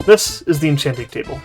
This is the enchanting table.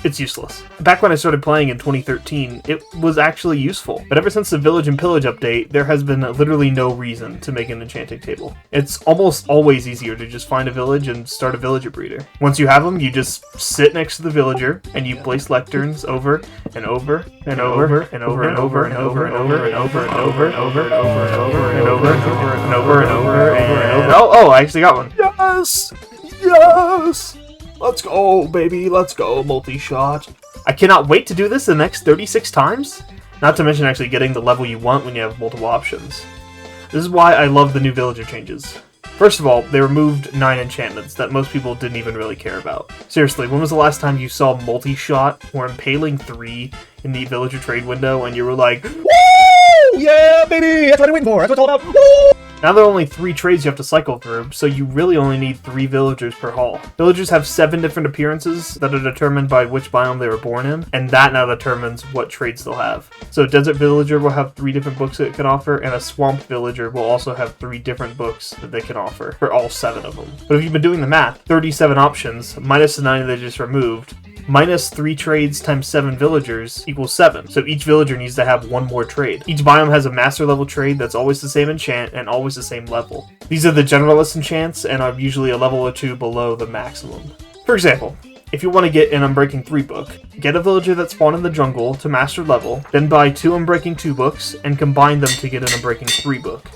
It's useless. Back when I started playing in 2013, it was actually useful. But ever since the Village and Pillage update, there has been literally no reason to make an enchanting table. It's almost always easier to just find a village and start a villager breeder. Once you have them, you just sit next to the villager, and you place lecterns over and over and over and over and over and over and over and over and over and over and over and over and over and over and over and over and over. Oh, I actually got one. Yes! Yes! Let's go, baby. Let's go, multi-shot. I cannot wait to do this the next 36 times. Not to mention actually getting the level you want when you have multiple options. This is why I love the new villager changes. First of all, they removed 9 enchantments that most people didn't even really care about. Seriously, when was the last time you saw multi-shot or impaling 3 in the villager trade window and you were like, woo! Yeah, baby! That's what I'm waiting for! That's what it's all about! Woo! Now there are only 3 trades you have to cycle through, so you really only need 3 villagers per haul. Villagers have 7 different appearances that are determined by which biome they were born in, and that now determines what traits they'll have. So a desert villager will have 3 different books that it can offer, and a swamp villager will also have 3 different books that they can offer, for all 7 of them. But if you've been doing the math, 37 options, minus the 9 they just removed, minus 3 trades times 7 villagers equals 7. So each villager needs to have 1 more trade. Each biome has a master level trade that's always the same enchant and always the same level. These are the generalist enchants and are usually a level or 2 below the maximum. For example, if you want to get an Unbreaking 3 book, get a villager that spawned in the jungle to master level, then buy 2 Unbreaking 2 books and combine them to get an Unbreaking 3 book.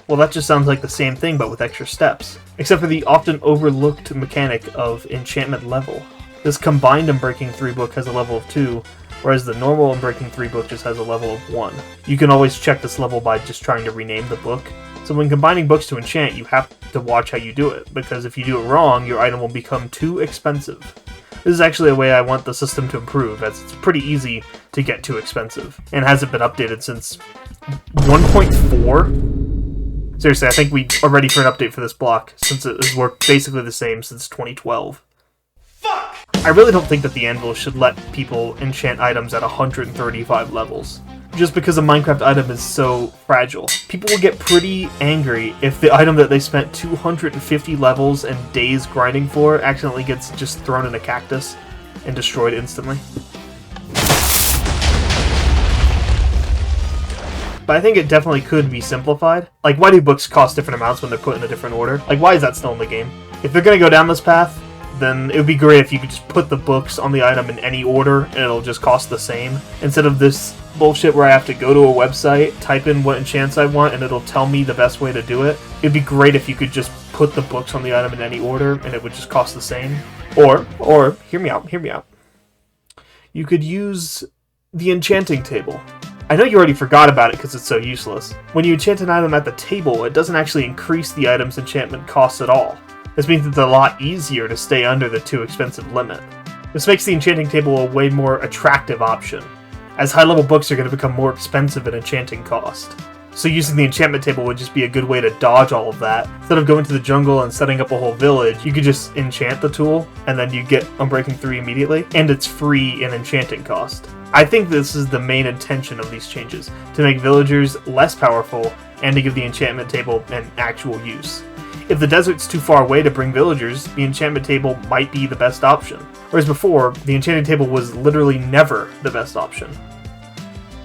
Well, that just sounds like the same thing but with extra steps, except for the often overlooked mechanic of enchantment level. This combined Unbreaking 3 book has a level of 2, whereas the normal Unbreaking 3 book just has a level of 1. You can always check this level by just trying to rename the book. So when combining books to enchant, you have to watch how you do it, because if you do it wrong, your item will become too expensive. This is actually a way I want the system to improve, as it's pretty easy to get too expensive, and hasn't been updated since 1.4? Seriously, I think we are ready for an update for this block, since it has worked basically the same since 2012. I really don't think that the Anvil should let people enchant items at 135 levels. Just because a Minecraft item is so fragile. People will get pretty angry if the item that they spent 250 levels and days grinding for accidentally gets just thrown in a cactus and destroyed instantly. But I think it definitely could be simplified. Like, why do books cost different amounts when they're put in a different order? Like, why is that still in the game? If they're gonna go down this path, then it would be great if you could just put the books on the item in any order and it'll just cost the same. Instead of this bullshit where I have to go to a website, type in what enchants I want, and it'll tell me the best way to do it. It'd be great if you could just put the books on the item in any order and it would just cost the same. Or, hear me out. You could use the enchanting table. I know you already forgot about it because it's so useless. When you enchant an item at the table, it doesn't actually increase the item's enchantment cost at all. This means it's a lot easier to stay under the too expensive limit. This makes the enchanting table a way more attractive option, as high-level books are going to become more expensive in enchanting cost. So using the enchantment table would just be a good way to dodge all of that. Instead of going to the jungle and setting up a whole village, you could just enchant the tool, and then you get Unbreaking 3 immediately, and it's free in enchanting cost. I think this is the main intention of these changes, to make villagers less powerful, and to give the enchantment table an actual use. If the desert's too far away to bring villagers, the enchantment table might be the best option. Whereas before, the enchanting table was literally never the best option.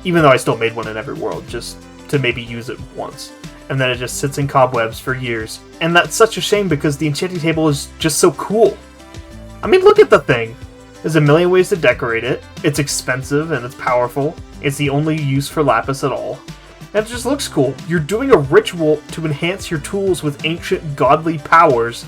Even though I still made one in every world, just to maybe use it once. And then it just sits in cobwebs for years. And that's such a shame because the enchanting table is just so cool. I mean, look at the thing! There's a million ways to decorate it, it's expensive and it's powerful, it's the only use for lapis at all. And it just looks cool. You're doing a ritual to enhance your tools with ancient godly powers.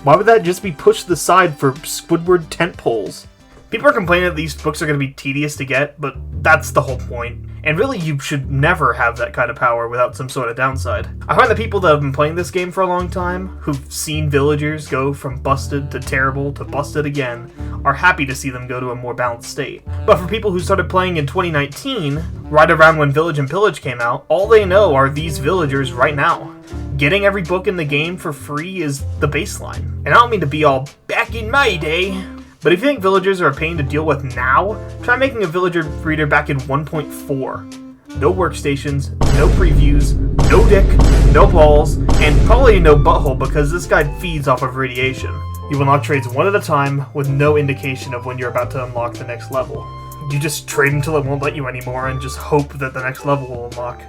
Why would that just be pushed to the side for Squidward tent poles? People are complaining that these books are going to be tedious to get, but that's the whole point. And really, you should never have that kind of power without some sort of downside. I find the people that have been playing this game for a long time, who've seen villagers go from busted to terrible to busted again, are happy to see them go to a more balanced state. But for people who started playing in 2019, right around when Village and Pillage came out, all they know are these villagers right now. Getting every book in the game for free is the baseline. And I don't mean to be all back in my day, but if you think villagers are a pain to deal with now, try making a villager breeder back in 1.4. No workstations, no previews, no dick, no balls, and probably no butthole because this guy feeds off of radiation. You unlock trades one at a time with no indication of when you're about to unlock the next level. You just trade until it won't let you anymore and just hope that the next level will unlock.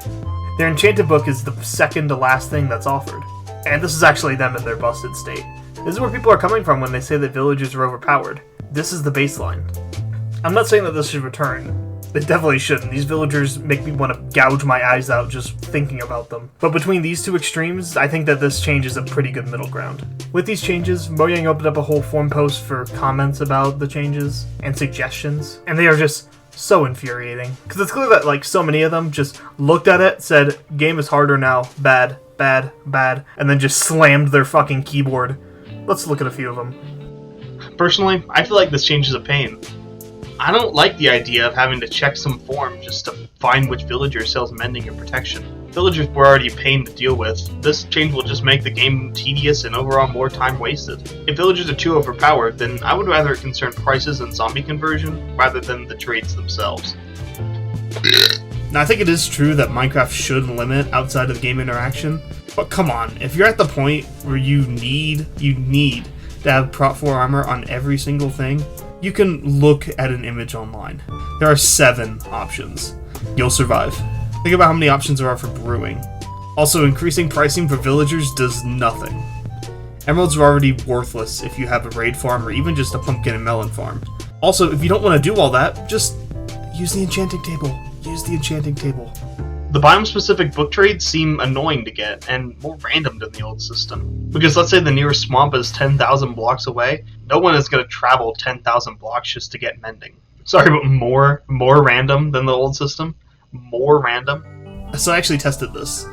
Their enchanted book is the second to last thing that's offered. And this is actually them in their busted state. This is where people are coming from when they say that villagers are overpowered. This is the baseline. I'm not saying that this should return. It definitely shouldn't. These villagers make me want to gouge my eyes out just thinking about them. But between these two extremes, I think that this change is a pretty good middle ground. With these changes, Mojang opened up a whole forum post for comments about the changes and suggestions, and they are just so infuriating. Because it's clear that so many of them just looked at it, said, game is harder now, bad, bad, bad, and then just slammed their fucking keyboard. Let's look at a few of them. Personally, I feel like this change is a pain. I don't like the idea of having to check some form just to find which villager sells mending or protection. Villagers were already a pain to deal with. This change will just make the game tedious and overall more time wasted. If villagers are too overpowered, then I would rather it concern prices and zombie conversion rather than the trades themselves. Now, I think it is true that Minecraft should limit outside of game interaction, but come on, if you're at the point where you need to have Prot 4 armor on every single thing, you can look at an image online. There are 7 options. You'll survive. Think about how many options there are for brewing. Also, increasing pricing for villagers does nothing. Emeralds are already worthless if you have a raid farm or even just a pumpkin and melon farm. Also, if you don't want to do all that, just use the enchanting table. Use the enchanting table. The biome-specific book trades seem annoying to get, and more random than the old system. Because let's say the nearest swamp is 10,000 blocks away, no one is going to travel 10,000 blocks just to get mending. Sorry, but more random than the old system? More random? So I actually tested this.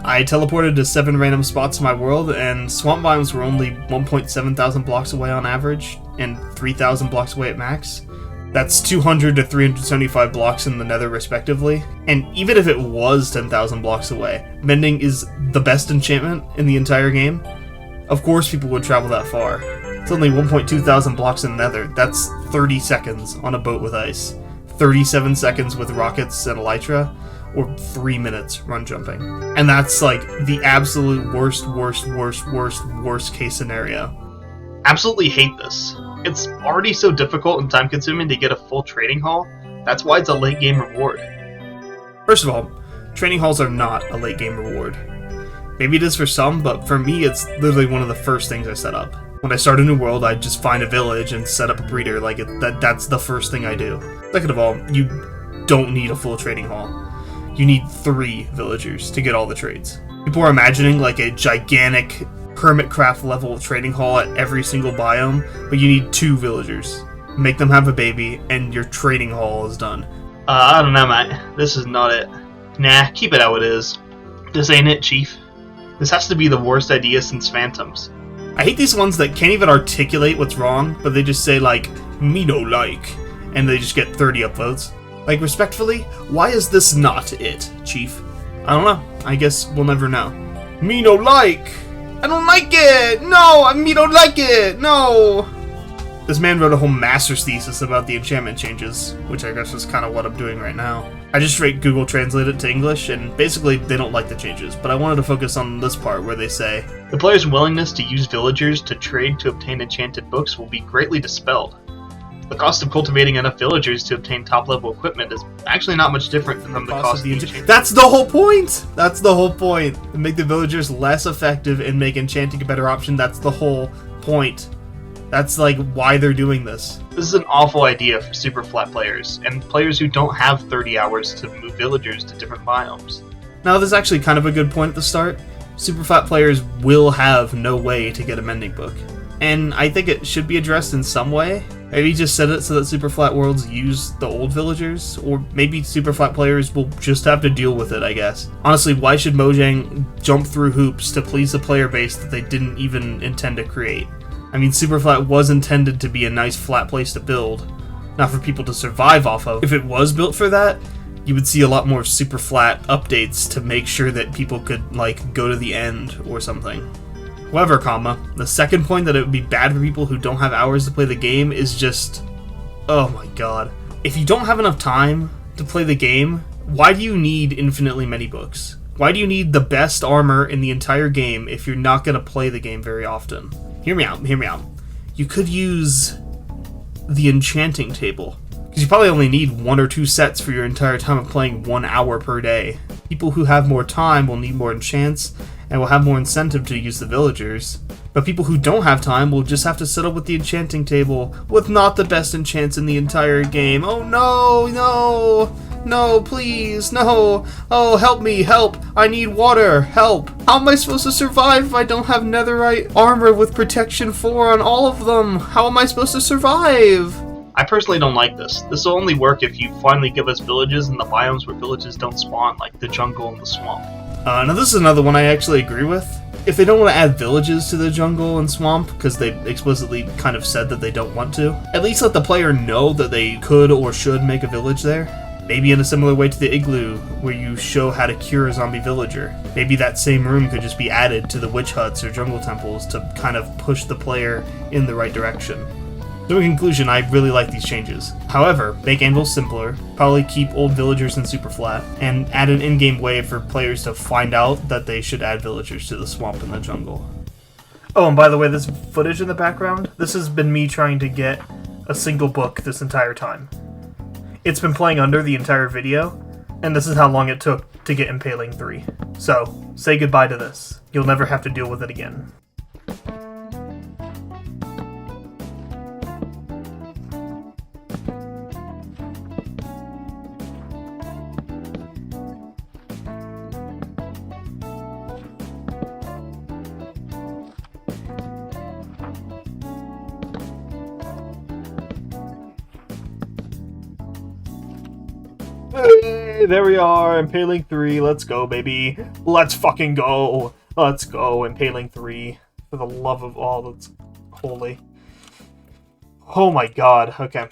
I teleported to 7 random spots in my world, and swamp biomes were only 1.7 thousand blocks away on average, and 3,000 blocks away at max. That's 200 to 375 blocks in the nether respectively, and even if it was 10,000 blocks away, mending is the best enchantment in the entire game. Of course people would travel that far. It's only 1.2 thousand blocks in the nether. That's 30 seconds on a boat with ice, 37 seconds with rockets and elytra, or 3 minutes run jumping. And that's the absolute worst case scenario. Absolutely hate this. It's already so difficult and time consuming to get a full trading hall, that's why it's a late game reward. First of all, trading halls are not a late game reward. Maybe it is for some, but for me it's literally one of the first things I set up. When I start a new world, I just find a village and set up a breeder, that's the first thing I do. Second of all, you don't need a full trading hall. You need 3 villagers to get all the trades. People are imagining a gigantic Hermitcraft level trading hall at every single biome, but you need 2 villagers. Make them have a baby, and your trading hall is done. I don't know, mate. This is not it. Nah, keep it how it is. This ain't it, Chief. This has to be the worst idea since Phantoms. I hate these ones that can't even articulate what's wrong, but they just say, me no like, and they just get 30 upvotes. Respectfully, why is this not it, Chief? I don't know. I guess we'll never know. Me no like! I don't like it! No! Me don't like it! No! This man wrote a whole master's thesis about the enchantment changes, which I guess is kind of what I'm doing right now. I just straight Google Translate it to English, and basically they don't like the changes, but I wanted to focus on this part where they say, the player's willingness to use villagers to trade to obtain enchanted books will be greatly dispelled. The cost of cultivating enough villagers to obtain top-level equipment is actually not much different from the cost of the enchantment. That's the whole point! That's the whole point! To make the villagers less effective and make enchanting a better option, that's the whole point. That's why they're doing this. This is an awful idea for super flat players, and players who don't have 30 hours to move villagers to different biomes. Now, this is actually kind of a good point at the start. Super flat players will have no way to get a mending book. And I think it should be addressed in some way. Maybe just set it so that super flat worlds use the old villagers, or maybe super flat players will just have to deal with it, I guess. Honestly, why should Mojang jump through hoops to please a player base that they didn't even intend to create? I mean, super flat was intended to be a nice flat place to build, not for people to survive off of. If it was built for that, you would see a lot more super flat updates to make sure that people could, go to the end or something. However, the second point that it would be bad for people who don't have hours to play the game is just, oh my god. If you don't have enough time to play the game, why do you need infinitely many books? Why do you need the best armor in the entire game if you're not going to play the game very often? Hear me out. you could use the enchanting table. Because you probably only need 1 or 2 sets for your entire time of playing 1 hour per day. People who have more time will need more enchants, and will have more incentive to use the villagers. But people who don't have time will just have to settle with the enchanting table with not the best enchants in the entire game. Oh no, no, no, please, no. Oh, help me, help. I need water, help. How am I supposed to survive if I don't have netherite armor with protection 4 on all of them? How am I supposed to survive? I personally don't like this. This will only work if you finally give us villages in the biomes where villages don't spawn, like the jungle and the swamp. Now this is another one I actually agree with. If they don't want to add villages to the jungle and swamp, because they explicitly kind of said that they don't want to, at least let the player know that they could or should make a village there. Maybe in a similar way to the igloo, where you show how to cure a zombie villager. Maybe that same room could just be added to the witch huts or jungle temples to kind of push the player in the right direction. So in conclusion, I really like these changes. However, make anvils simpler, probably keep old villagers in super flat, and add an in-game way for players to find out that they should add villagers to the swamp and the jungle. Oh, and by the way, this footage in the background, this has been me trying to get a single book this entire time. It's been playing under the entire video, and this is how long it took to get Impaling 3. So, say goodbye to this. You'll never have to deal with it again. Hey, there we are, Impaling 3, let's go, baby. Let's fucking go. Let's go, Impaling 3. For the love of all that's holy. Oh my god, okay.